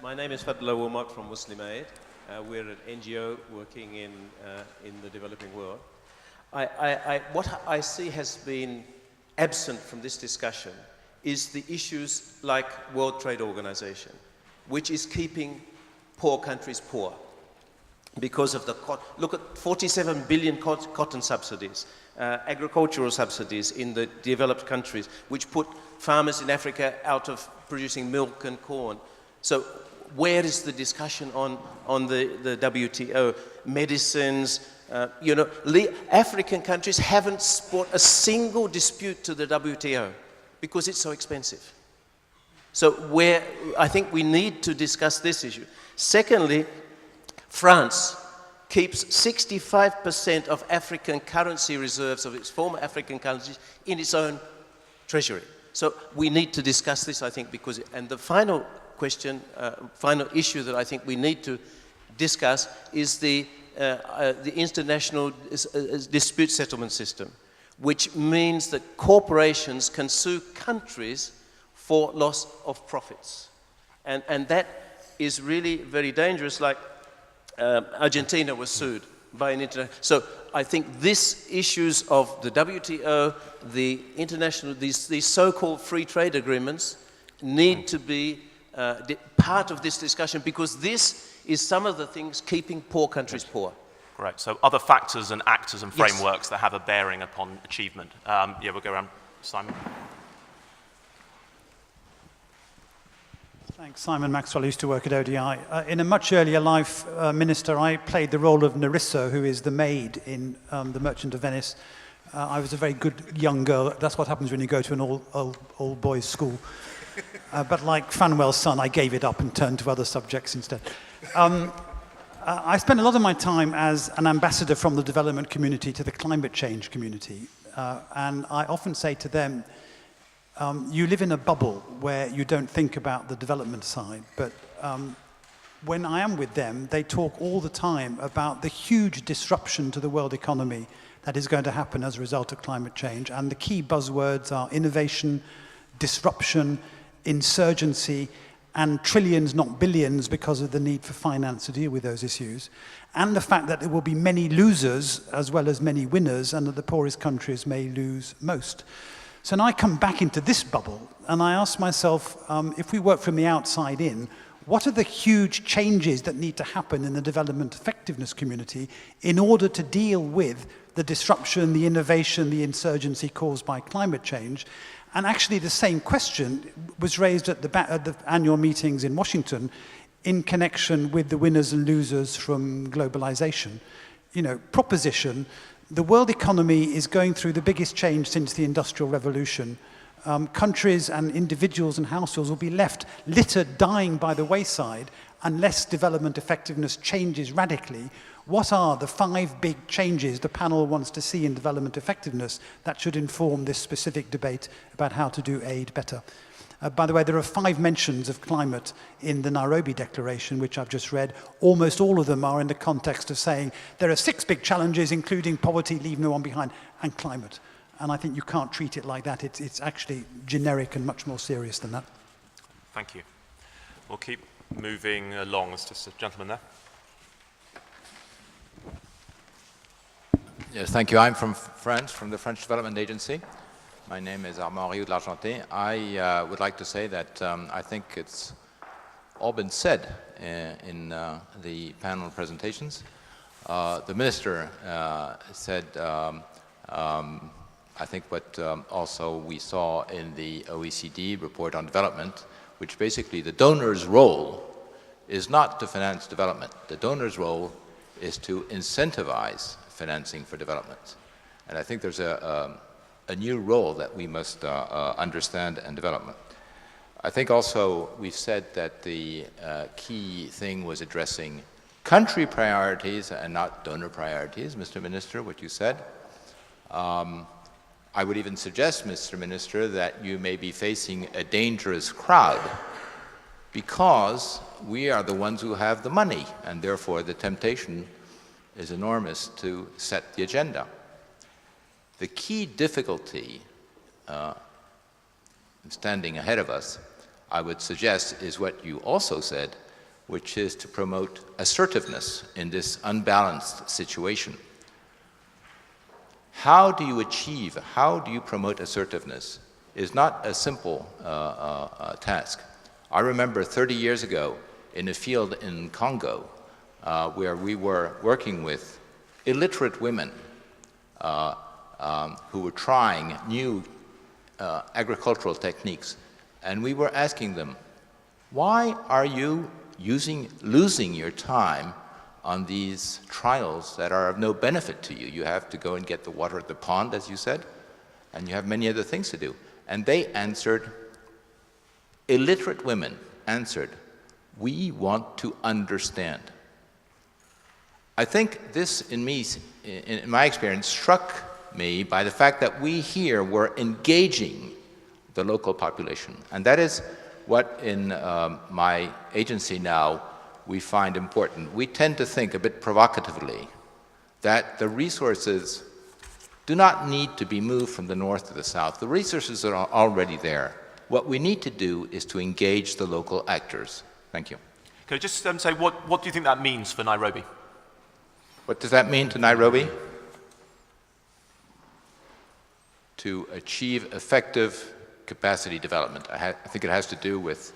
My name is Fadla Womak from Muslim Aid. We're an NGO working in the developing world. What I see has been absent from this discussion is the issues like World Trade Organization, which is keeping poor countries poor because of the look at 47 billion cotton subsidies, agricultural subsidies in the developed countries, which put farmers in Africa out of producing milk and corn. So where is the discussion on the WTO? Medicines, African countries haven't brought a single dispute to the WTO because it's so expensive. So I think we need to discuss this issue. Secondly, France keeps 65% of African currency reserves of its former African countries in its own treasury. So we need to discuss this, I think, and the final question, final issue that I think we need to discuss is the international dispute settlement system, which means that corporations can sue countries for loss of profits. And that is really very dangerous, like Argentina was sued by an international. So I think these issues of the WTO, the international, these so-called free trade agreements need to be part of this discussion, because this is some of the things keeping poor countries poor. Great. So other factors and actors and frameworks that have a bearing upon achievement. Yeah, we'll go around. Simon. Thanks. Simon Maxwell. I used to work at ODI. In a much earlier life, Minister, I played the role of Nerissa, who is the maid in The Merchant of Venice. I was a very good young girl. That's what happens when you go to an all boys school. But like Fanwell's son, I gave it up and turned to other subjects instead. I spent a lot of my time as an ambassador from the development community to the climate change community. And I often say to them, you live in a bubble where you don't think about the development side. But when I am with them, they talk all the time about the huge disruption to the world economy that is going to happen as a result of climate change. And the key buzzwords are innovation, disruption, insurgency, and trillions, not billions, because of the need for finance to deal with those issues. And the fact that there will be many losers as well as many winners, and that the poorest countries may lose most. So now I come back into this bubble, and I ask myself, if we work from the outside in, what are the huge changes that need to happen in the development effectiveness community in order to deal with the disruption, the innovation, the insurgency caused by climate change? And actually the same question was raised at the annual meetings in Washington in connection with the winners and losers from globalization. Proposition, the world economy is going through the biggest change since the Industrial Revolution. Countries and individuals and households will be left littered, dying by the wayside unless development effectiveness changes radically. What are the 5 big changes the panel wants to see in development effectiveness that should inform this specific debate about how to do aid better? By the way, there are 5 mentions of climate in the Nairobi Declaration, which I've just read. Almost all of them are in the context of saying there are 6 big challenges, including poverty, leave no one behind, and climate. And I think you can't treat it like that. It's actually generic and much more serious than that. Thank you. We'll keep moving along. There's just a gentleman there. Yes, thank you. I'm from France, from the French Development Agency. My name is Armand Riou de l'Argenté. I would like to say that I think it's all been said in the panel presentations. The minister said, I think what also we saw in the OECD report on development, which basically the donor's role is not to finance development. The donor's role is to incentivize financing for development. And I think there's a new role that we must understand and develop. I think also we've said that the key thing was addressing country priorities and not donor priorities, Mr. Minister, what you said. I would even suggest, Mr. Minister, that you may be facing a dangerous crowd because we are the ones who have the money, and therefore the temptation is enormous to set the agenda. The key difficulty standing ahead of us I would suggest is what you also said, which is to promote assertiveness in this unbalanced situation. How do you promote assertiveness is not a simple task. I remember 30 years ago in a field in Congo where we were working with illiterate women who were trying new agricultural techniques, and we were asking them, why are you losing your time on these trials that are of no benefit to you? You have to go and get the water at the pond, as you said, and you have many other things to do. And they answered, illiterate women answered, we want to understand. I think this, in my experience, struck me by the fact that we here were engaging the local population. And that is what in my agency now we find important. We tend to think a bit provocatively that the resources do not need to be moved from the north to the south. The resources are already there. What we need to do is to engage the local actors. Thank you. Can I just say, what do you think that means for Nairobi? What does that mean to Nairobi? To achieve effective capacity development. I think it has to do with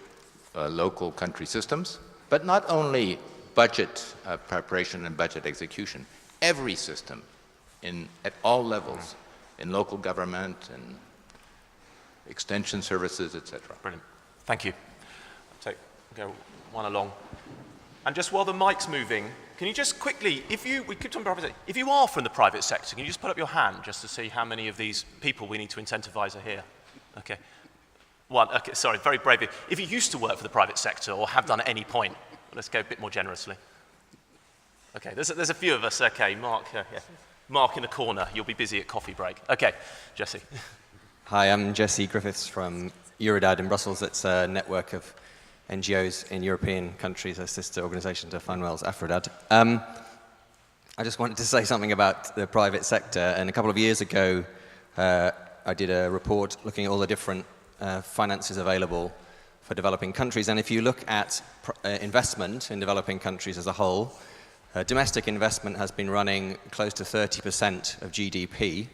local country systems, but not only budget preparation and budget execution. Every system at all levels, in local government and extension services, etc. Brilliant. Thank you. Go one along. And just while the mic's moving, can you just quickly, if you are from the private sector, can you just put up your hand just to see how many of these people we need to incentivize are here? Okay. One, okay, sorry, very bravely. If you used to work for the private sector or have done at any point, let's go a bit more generously. Okay, there's a few of us. Okay, Mark, yeah. Mark in the corner, you'll be busy at coffee break. Okay, Jesse. Hi, I'm Jesse Griffiths from Eurodad in Brussels. It's a network of NGOs in European countries, a sister organisation to Fanwell's Afrodad. I just wanted to say something about the private sector. And a couple of years ago, I did a report looking at all the different finances available for developing countries. And if you look at investment in developing countries as a whole, domestic investment has been running close to 30% of GDP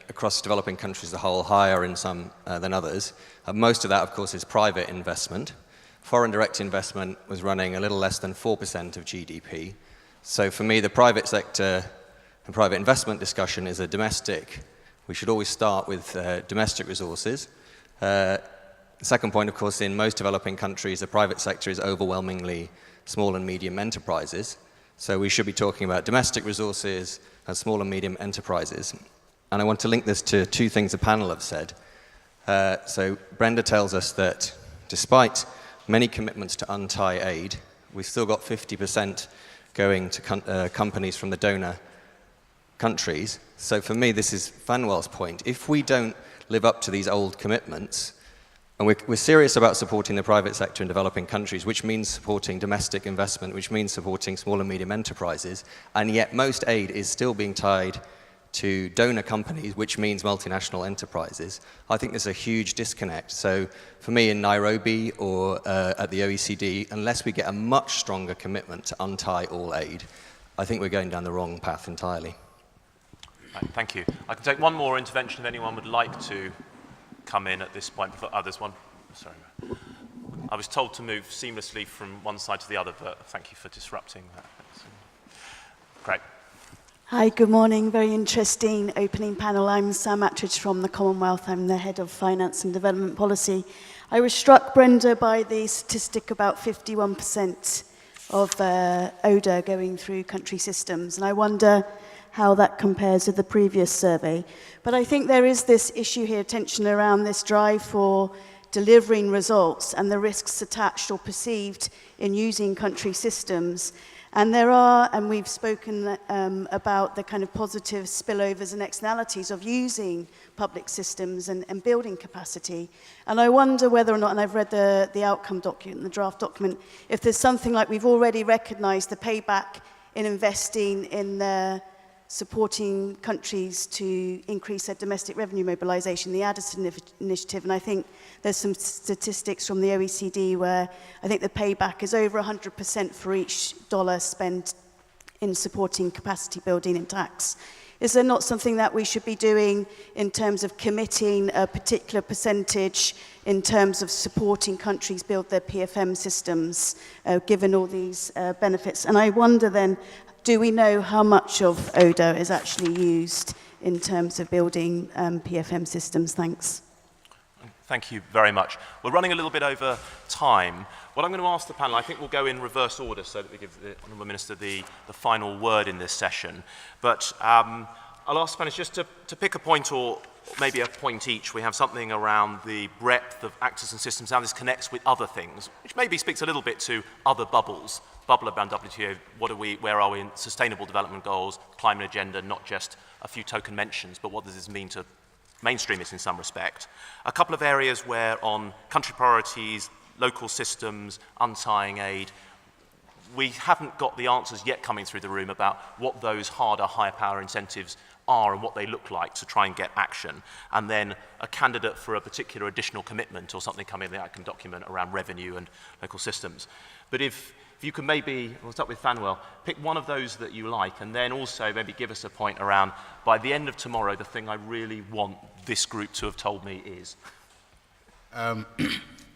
across developing countries as a whole, higher in some than others. Most of that, of course, is private investment. Foreign direct investment was running a little less than 4% of GDP. So for me, the private sector and private investment discussion is a domestic. We should always start with domestic resources. The second point, of course, in most developing countries, the private sector is overwhelmingly small and medium enterprises. So we should be talking about domestic resources and small and medium enterprises. And I want to link this to two things the panel have said. So Brenda tells us that despite many commitments to untie aid, we've still got 50% going to companies from the donor countries. So for me, this is Fanwell's point. If we don't live up to these old commitments, and we're serious about supporting the private sector in developing countries, which means supporting domestic investment, which means supporting small and medium enterprises, and yet most aid is still being tied to donor companies, which means multinational enterprises, I think there's a huge disconnect. So for me in Nairobi or at the OECD, unless we get a much stronger commitment to untie all aid, I think we're going down the wrong path entirely. Right, thank you. I can take one more intervention if anyone would like to come in at this point before others. Sorry. I was told to move seamlessly from one side to the other, but thank you for disrupting that. Great. Hi, good morning. Very interesting opening panel. I'm Sam Attridge from the Commonwealth. I'm the head of finance and development policy. I was struck, Brenda, by the statistic about 51% of ODA going through country systems, and I wonder how that compares with the previous survey. But I think there is this issue here, tension around this drive for delivering results and the risks attached or perceived in using country systems. And there are, and we've spoken about the kind of positive spillovers and externalities of using public systems and building capacity. And I wonder whether or not, and I've read the outcome document, the draft document, if there's something like we've already recognized the payback in investing in supporting countries to increase their domestic revenue mobilisation, the Addison initiative, and I think there's some statistics from the OECD where I think the payback is over 100% for each dollar spent in supporting capacity building in tax. Is there not something that we should be doing in terms of committing a particular percentage in terms of supporting countries build their PFM systems, given all these benefits? And I wonder then, do we know how much of ODA is actually used in terms of building PFM systems? Thanks. Thank you very much. We're running a little bit over time. What I'm going to ask the panel, I think we'll go in reverse order so that we give the Honourable Minister the final word in this session. But I'll ask the panelists just to pick a point or maybe a point each. We have something around the breadth of actors and systems, how this connects with other things, which maybe speaks a little bit to other bubbles. Bubble around WTO, where are we in sustainable development goals, climate agenda, not just a few token mentions, but what does this mean to mainstream it in some respect. A couple of areas where on country priorities, local systems, untying aid, we haven't got the answers yet coming through the room about what those harder, higher power incentives are and what they look like to try and get action. And then a candidate for a particular additional commitment or something coming that I can document around revenue and local systems. But if you can maybe, we'll start with Fanwell, pick one of those that you like and then also maybe give us a point around, by the end of tomorrow, the thing I really want this group to have told me is.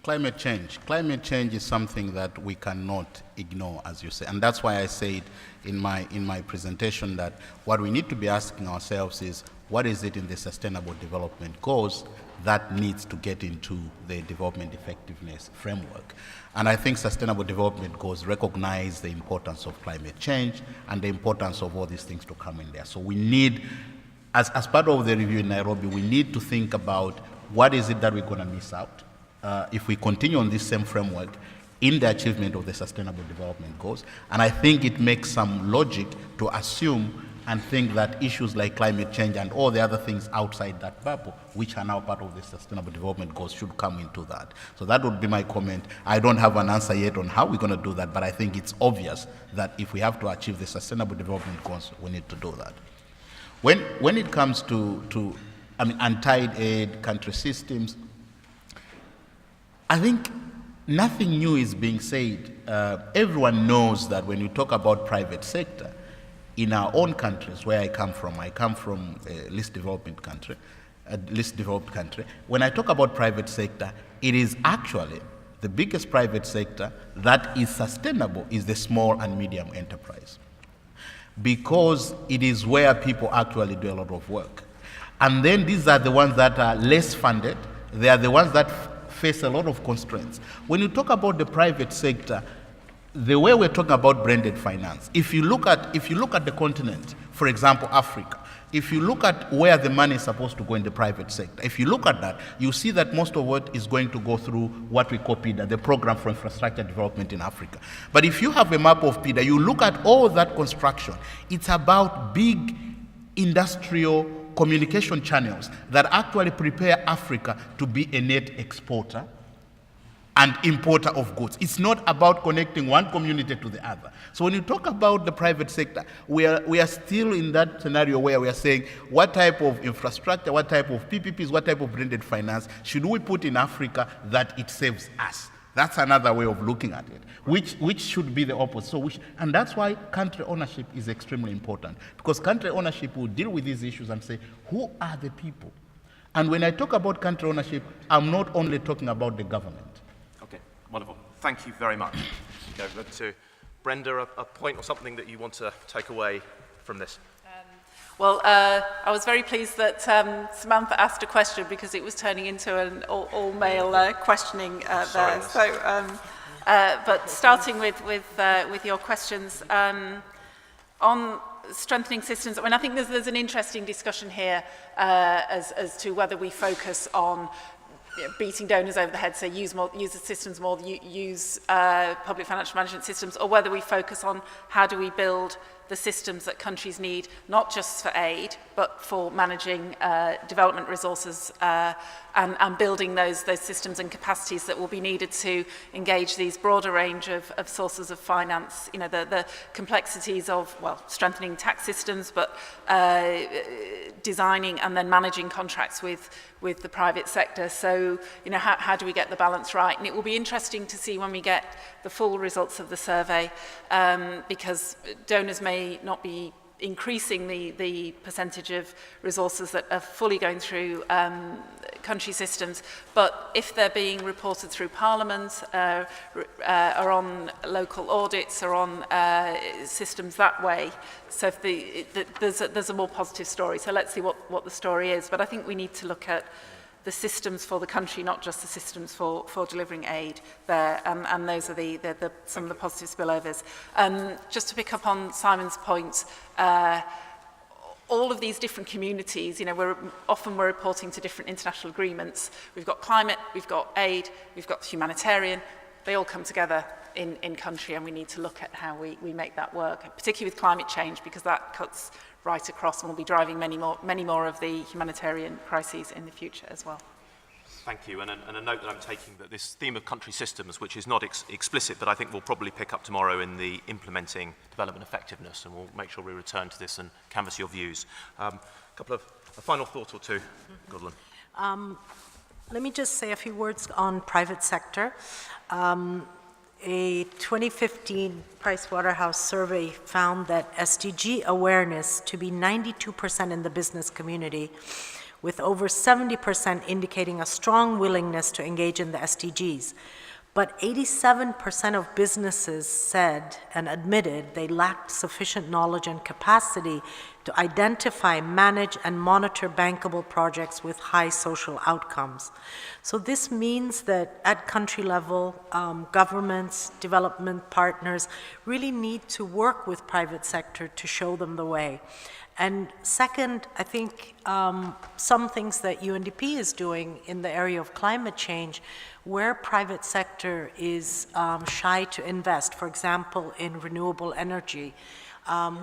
Climate change. Climate change is something that we cannot ignore, as you say. And that's why I said in my presentation that what we need to be asking ourselves is, what is it in the Sustainable Development Goals that needs to get into the development effectiveness framework? And I think Sustainable Development Goals recognize the importance of climate change and the importance of all these things to come in there. So we need, as part of the review in Nairobi, we need to think about what is it that we're going to miss out if we continue on this same framework in the achievement of the Sustainable Development Goals. And I think it makes some logic to assume and think that issues like climate change and all the other things outside that bubble, which are now part of the Sustainable Development Goals, should come into that. So that would be my comment. I don't have an answer yet on how we're going to do that, but I think it's obvious that if we have to achieve the Sustainable Development Goals, we need to do that. When it comes to untied aid, country systems, I think nothing new is being said. Everyone knows that when you talk about private sector, in our own countries, where I come from a least developed country. When I talk about private sector, it is actually the biggest private sector that is sustainable is the small and medium enterprise, because it is where people actually do a lot of work. And then these are the ones that are less funded. They are the ones that face a lot of constraints. When you talk about the private sector, the way we're talking about branded finance, if you look at the continent, for example, Africa, if you look at where the money is supposed to go in the private sector, if you look at that, you see that most of it is going to go through what we call PIDA, the Program for Infrastructure Development in Africa. But if you have a map of PIDA, you look at all that construction, it's about big industrial communication channels that actually prepare Africa to be a net exporter and importer of goods. It's not about connecting one community to the other. So when you talk about the private sector, we are still in that scenario where we are saying, what type of infrastructure, what type of PPPs, what type of branded finance should we put in Africa that it saves us? That's another way of looking at it, which should be the opposite. So and that's why country ownership is extremely important, because country ownership will deal with these issues and say, who are the people? And when I talk about country ownership, I'm not only talking about the government. Wonderful. Thank you very much. Go to Brenda, a point or something that you want to take away from this. Well, I was very pleased that Samantha asked a question, because it was turning into an all-male questioning there. So, but starting with your questions on strengthening systems, I mean, I think there's an interesting discussion here as to whether we focus on beating donors over the head, say use the systems more, use public financial management systems, or whether we focus on how do we build the systems that countries need, not just for aid, but for managing development resources and building those systems and capacities that will be needed to engage these broader range of sources of finance. You know, the complexities of, well, strengthening tax systems, but designing and then managing contracts with the private sector. So, you know, how do we get the balance right? And it will be interesting to see when we get the full results of the survey, because donors may not be increasing the percentage of resources that are fully going through country systems, but if they're being reported through Parliament, or on local audits, or on systems that way, so if there's a more positive story. So let's see what the story is. But I think we need to look at the systems for the country, not just the systems for delivering aid there, and those are some of the positive spillovers. Just to pick up on Simon's point, all of these different communities, you know, we're reporting to different international agreements. We've got climate, we've got aid, we've got humanitarian. They all come together in country, and we need to look at how we make that work, particularly with climate change, because that cuts right across and will be driving many more of the humanitarian crises in the future as well. Thank you. And a note that I'm taking, that this theme of country systems, which is not explicit, but I think we'll probably pick up tomorrow in the implementing development effectiveness, and we'll make sure we return to this and canvass your views. A final thought or two, Gudlin. Let me just say a few words on private sector. A 2015 Pricewaterhouse survey found that SDG awareness to be 92% in the business community, with over 70% indicating a strong willingness to engage in the SDGs. But 87% of businesses said and admitted they lacked sufficient knowledge and capacity to identify, manage, and monitor bankable projects with high social outcomes. So this means that at country level, governments, development partners really need to work with private sector to show them the way. And second, I think some things that UNDP is doing in the area of climate change, where private sector is shy to invest, for example, in renewable energy,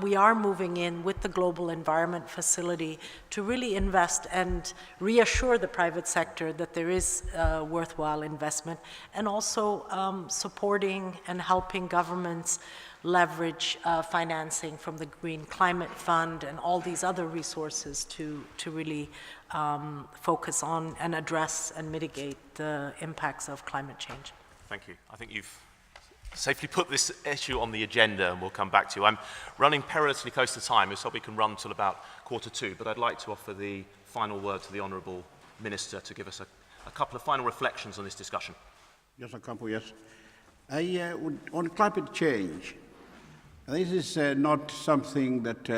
we are moving in with the Global Environment Facility to really invest and reassure the private sector that there is worthwhile investment, and also supporting and helping governments leverage financing from the Green Climate Fund and all these other resources to really focus on and address and mitigate the impacts of climate change. Thank you. I think you've safely put this issue on the agenda, and we'll come back to you. I'm running perilously close to time, so we can run till about 1:45, but I'd like to offer the final word to the Honourable Minister to give us a couple of final reflections on this discussion. Yes, yes. On climate change, this is not something that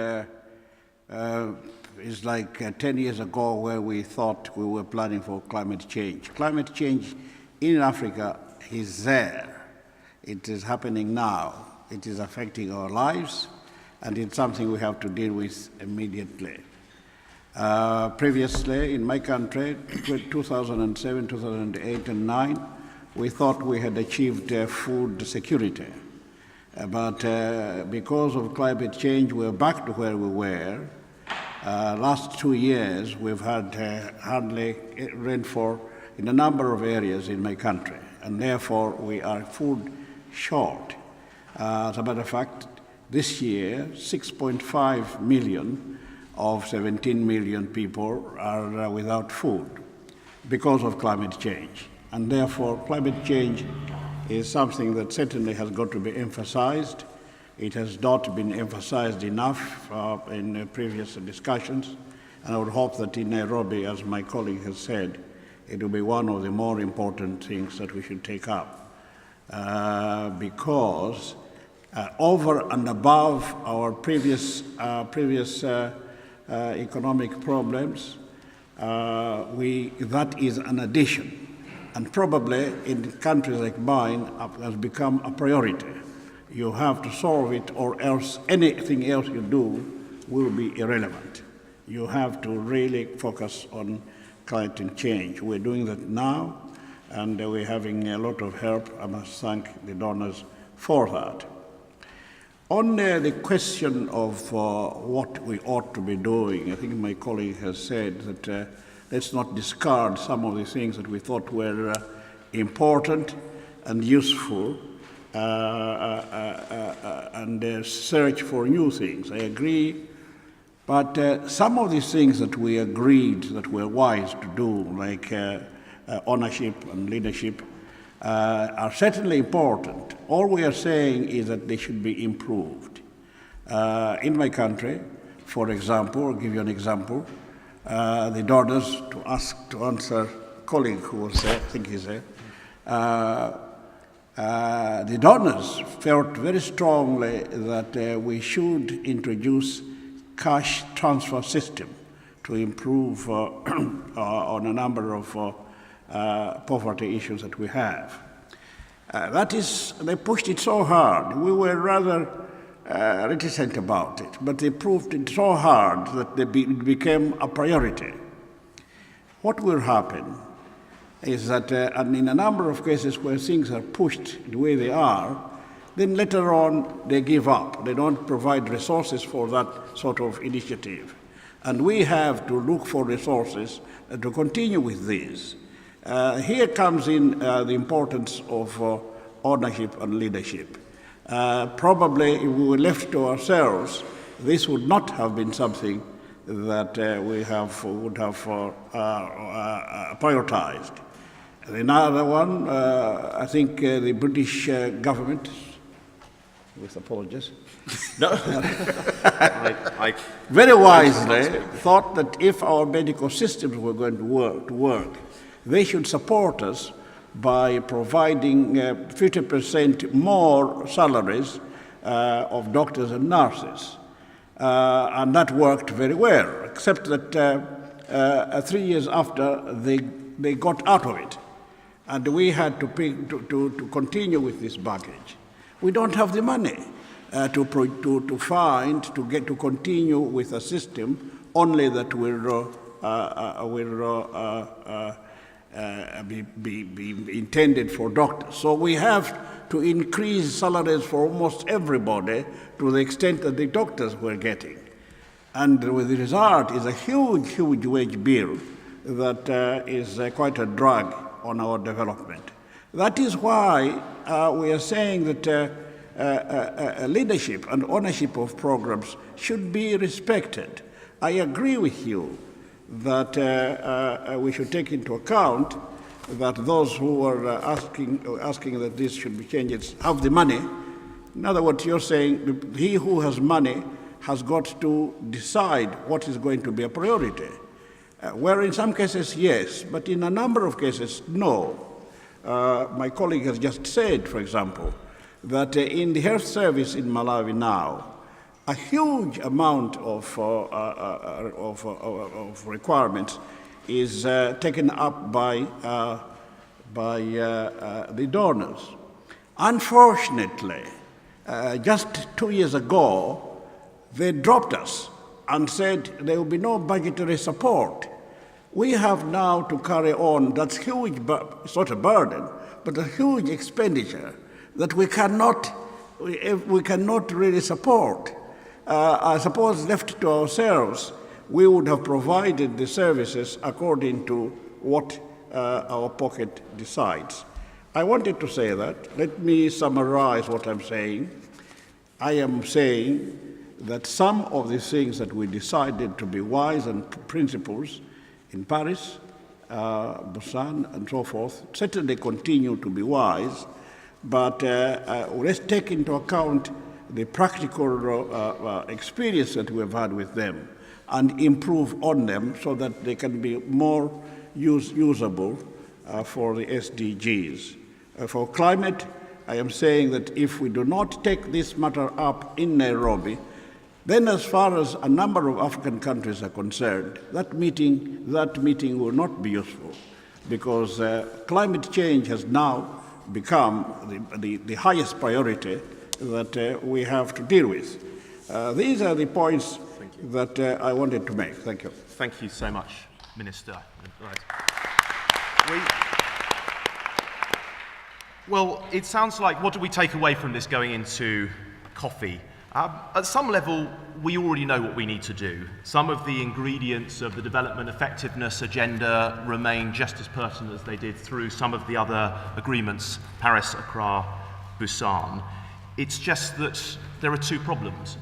is like 10 years ago where we thought we were planning for climate change. Climate change in Africa is there. It is happening now. It is affecting our lives, and it's something we have to deal with immediately. Previously, in my country, 2007, 2008, and 2009, we thought we had achieved food security. But because of climate change, we're back to where we were. Last 2 years, we've had hardly rainfall in a number of areas in my country, and therefore we are food short. As a matter of fact, this year, 6.5 million of 17 million people are without food because of climate change. And therefore, climate change is something that certainly has got to be emphasized. It has not been emphasized enough in previous discussions, and I would hope that in Nairobi, as my colleague has said, it will be one of the more important things that we should take up. Because over and above our previous economic problems, that is an addition. And probably in countries like mine, has become a priority. You have to solve it, or else anything else you do will be irrelevant. You have to really focus on climate change. We're doing that now, and we're having a lot of help. I must thank the donors for that. On the question of what we ought to be doing, I think my colleague has said that let's not discard some of the things that we thought were important and useful and search for new things. I agree. But some of these things that we agreed that were wise to do, like ownership and leadership, are certainly important. All we are saying is that they should be improved. In my country, for example, I'll give you an example, the donors, to answer a colleague who was there, I think he's there, the donors felt very strongly that we should introduce cash transfer system to improve on a number of poverty issues that we have. They pushed it so hard. We were rather reticent about it, but they proved it so hard that it became a priority. What will happen is that and in a number of cases where things are pushed the way they are, then later on they give up. They don't provide resources for that sort of initiative. And we have to look for resources to continue with these. Here comes in the importance of ownership and leadership. Probably if we were left to ourselves, this would not have been something that would have prioritized. Another one, I think the British government, with apologies, very wisely thought that if our medical systems were going to work, they should support us by providing 50% more salaries of doctors and nurses. And that worked very well, except that 3 years after, they got out of it. And we had to continue with this baggage. We don't have the money to continue with a system only that will be intended for doctors. So we have to increase salaries for almost everybody to the extent that the doctors were getting. And the result is a huge wage bill that is quite a drag on our development. That is why we are saying that leadership and ownership of programs should be respected. I agree with you that we should take into account that those who are asking that this should be changed have the money. In other words, you're saying he who has money has got to decide what is going to be a priority. Where in some cases, yes, but in a number of cases, no. My colleague has just said, for example, that in the health service in Malawi now, a huge amount of requirements is taken up by the donors. Unfortunately, just 2 years ago, they dropped us and said there will be no budgetary support. We have now to carry on that huge, it's not a burden, but a huge expenditure that we cannot really support. I suppose left to ourselves, we would have provided the services according to what our pocket decides. I wanted to say that. Let me summarize what I'm saying. I am saying that some of the things that we decided to be wise and principles in Paris, Busan, and so forth, certainly continue to be wise, but let's take into account the practical experience that we've had with them and improve on them so that they can be more usable for the SDGs. For climate, I am saying that if we do not take this matter up in Nairobi, then as far as a number of African countries are concerned, that meeting will not be useful because climate change has now become the highest priority that we have to deal with. These are the points that I wanted to make. Thank you. Thank you so much. Minister. Well, it sounds like, what do we take away from this going into coffee? At some level, we already know what we need to do. Some of the ingredients of the development effectiveness agenda remain just as pertinent as they did through some of the other agreements, Paris, Accra, Busan. It's just that there are two problems.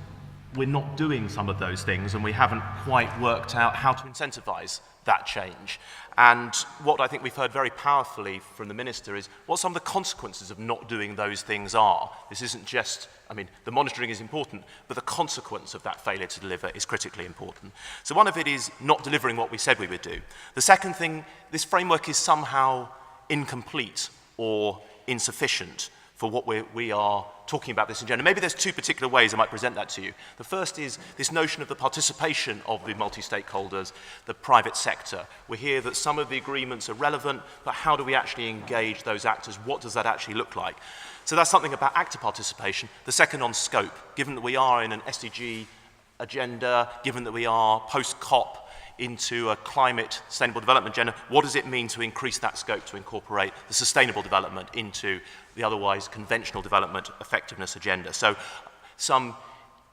We're not doing some of those things, and we haven't quite worked out how to incentivize that change. And what I think we've heard very powerfully from the Minister is what some of the consequences of not doing those things are. This isn't just, I mean, the monitoring is important, but the consequence of that failure to deliver is critically important. So one of it is not delivering what we said we would do. The second thing, this framework is somehow incomplete or insufficient for what we are talking about this agenda. Maybe there's two particular ways I might present that to you. The first is this notion of the participation of the multi-stakeholders, the private sector. We hear that some of the agreements are relevant, but how do we actually engage those actors? What does that actually look like? So that's something about actor participation. The second on scope. Given that we are in an SDG agenda, given that we are post-COP, into a climate sustainable development agenda, what does it mean to increase that scope to incorporate the sustainable development into the otherwise conventional development effectiveness agenda? So some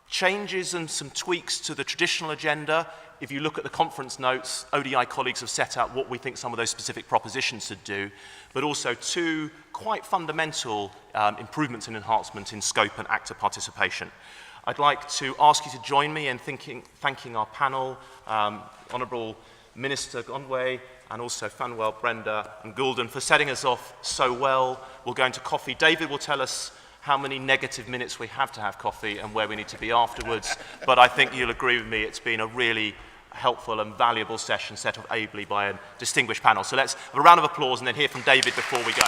changes and some tweaks to the traditional agenda. If you look at the conference notes, ODI colleagues have set out what we think some of those specific propositions should do, but also two quite fundamental improvements and enhancements in scope and actor participation. I'd like to ask you to join me in thanking our panel, Honourable Minister Gondwe, and also Fanwell, Brenda and Goulden for setting us off so well. We'll go into coffee. David will tell us how many negative minutes we have to have coffee and where we need to be afterwards. But I think you'll agree with me, it's been a really helpful and valuable session set off ably by a distinguished panel. So let's have a round of applause and then hear from David before we go.